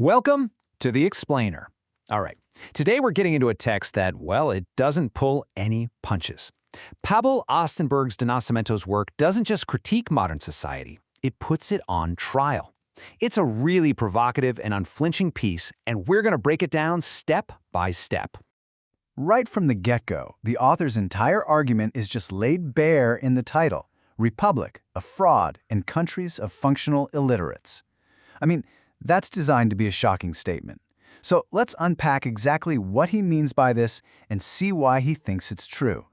Welcome to The Explainer. All right, today we're getting into a text that, well, it doesn't pull any punches. Pablo Ostenberg's de Nascimento's work doesn't just critique modern society, it puts it on trial. It's a really provocative and unflinching piece, and we're going to break it down step by step. Right from the get-go, the author's entire argument is just laid bare in the title, Republic, a Fraud, and Countries of Functional Illiterates. I mean, that's designed to be a shocking statement. So let's unpack exactly what he means by this and see why he thinks it's true.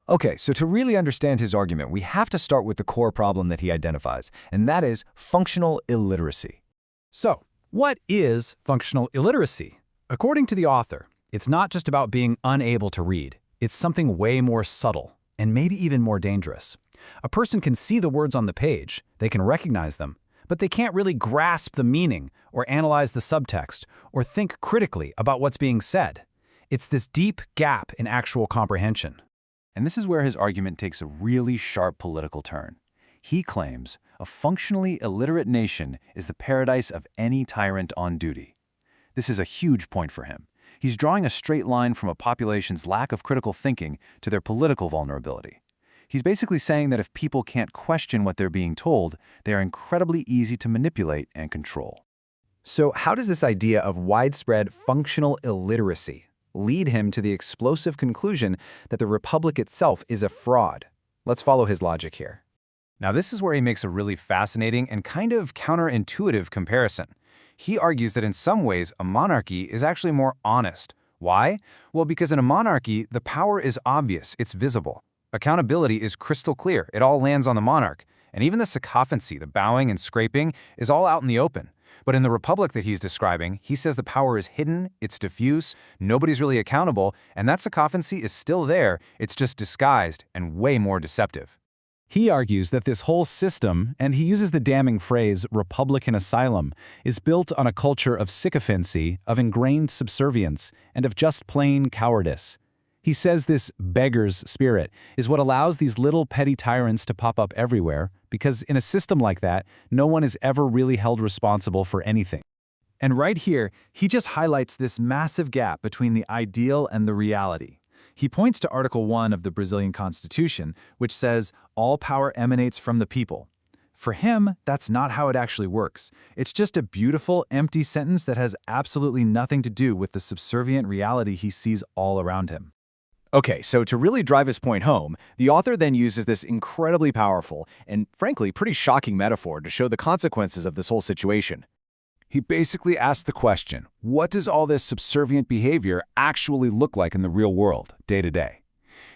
Okay, so to really understand his argument, we have to start with the core problem that he identifies, and that is functional illiteracy. So, what is functional illiteracy? According to the author, it's not just about being unable to read. It's something way more subtle, and maybe even more dangerous. A person can see the words on the page, they can recognize them, but they can't really grasp the meaning or analyze the subtext or think critically about what's being said. It's this deep gap in actual comprehension. And this is where his argument takes a really sharp political turn. He claims a functionally illiterate nation is the paradise of any tyrant on duty. This is a huge point for him. He's drawing a straight line from a population's lack of critical thinking to their political vulnerability. He's basically saying that if people can't question what they're being told, they are incredibly easy to manipulate and control. So how does this idea of widespread functional illiteracy lead him to the explosive conclusion that the Republic itself is a fraud? Let's follow his logic here. Now, this is where he makes a really fascinating and kind of counterintuitive comparison. He argues that in some ways, a monarchy is actually more honest. Why? Well, because in a monarchy, the power is obvious, it's visible. Accountability is crystal clear. It all lands on the monarch. And even the sycophancy, the bowing and scraping, is all out in the open. But in the republic that he's describing, he says the power is hidden, it's diffuse, nobody's really accountable, and that sycophancy is still there, it's just disguised and way more deceptive. He argues that this whole system, and he uses the damning phrase Republican asylum, is built on a culture of sycophancy, of ingrained subservience, and of just plain cowardice. He says this beggar's spirit is what allows these little petty tyrants to pop up everywhere, because in a system like that, no one is ever really held responsible for anything. And right here, he just highlights this massive gap between the ideal and the reality. He points to Article 1 of the Brazilian Constitution, which says, all power emanates from the people. For him, that's not how it actually works. It's just a beautiful, empty sentence that has absolutely nothing to do with the subservient reality he sees all around him. Okay, so to really drive his point home, the author then uses this incredibly powerful and, frankly, pretty shocking metaphor to show the consequences of this whole situation. He basically asks the question, what does all this subservient behavior actually look like in the real world, day to day?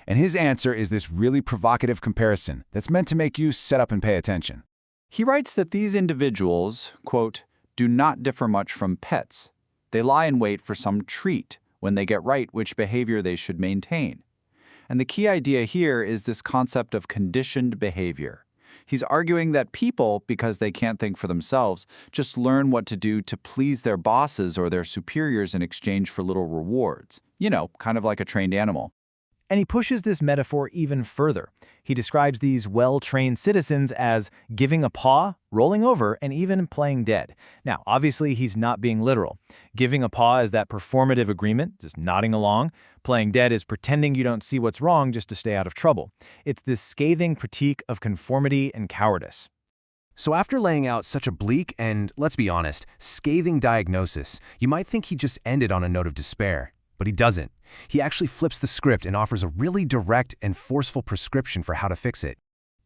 And his answer is this really provocative comparison that's meant to make you sit up and pay attention. He writes that these individuals, quote, do not differ much from pets. They lie in wait for some treat when they get right which behavior they should maintain. And the key idea here is this concept of conditioned behavior. He's arguing that people, because they can't think for themselves, just learn what to do to please their bosses or their superiors in exchange for little rewards. You know, kind of like a trained animal. And he pushes this metaphor even further. He describes these well-trained citizens as giving a paw, rolling over, and even playing dead. Now, obviously, he's not being literal. Giving a paw is that performative agreement, just nodding along. Playing dead is pretending you don't see what's wrong just to stay out of trouble. It's this scathing critique of conformity and cowardice. So after laying out such a bleak and, let's be honest, scathing diagnosis, you might think he just ended on a note of despair. But he doesn't. He actually flips the script and offers a really direct and forceful prescription for how to fix it.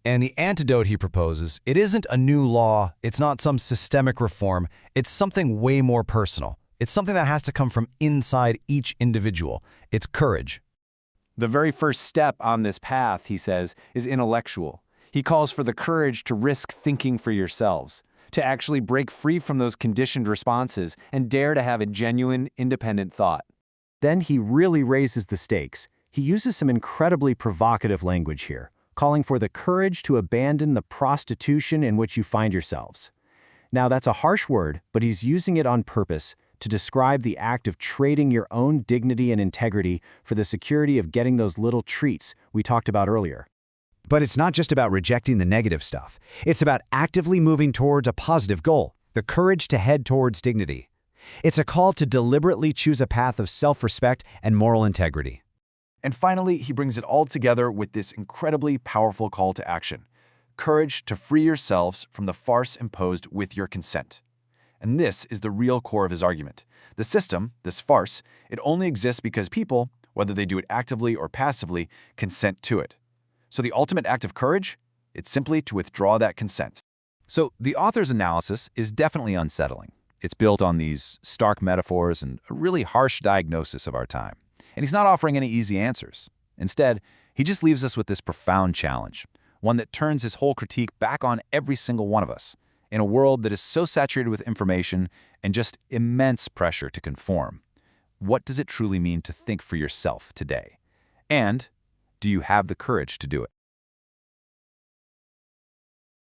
And the antidote he proposes, it isn't a new law, it's not some systemic reform, it's something way more personal. It's something that has to come from inside each individual. It's courage. The very first step on this path, he says, is intellectual. He calls for the courage to risk thinking for yourselves, to actually break free from those conditioned responses and dare to have a genuine, independent thought. Then he really raises the stakes. He uses some incredibly provocative language here, calling for the courage to abandon the prostitution in which you find yourselves. Now, that's a harsh word, but he's using it on purpose to describe the act of trading your own dignity and integrity for the security of getting those little treats we talked about earlier. But it's not just about rejecting the negative stuff. It's about actively moving towards a positive goal, the courage to head towards dignity. It's a call to deliberately choose a path of self-respect and moral integrity. And finally, he brings it all together with this incredibly powerful call to action: courage to free yourselves from the farce imposed with your consent. And this is the real core of his argument. The system, this farce, it only exists because people, whether they do it actively or passively, consent to it. So the ultimate act of courage? It's simply to withdraw that consent. So the author's analysis is definitely unsettling. It's built on these stark metaphors and a really harsh diagnosis of our time. And he's not offering any easy answers. Instead, he just leaves us with this profound challenge, one that turns his whole critique back on every single one of us, in a world that is so saturated with information and just immense pressure to conform. What does it truly mean to think for yourself today? And do you have the courage to do it?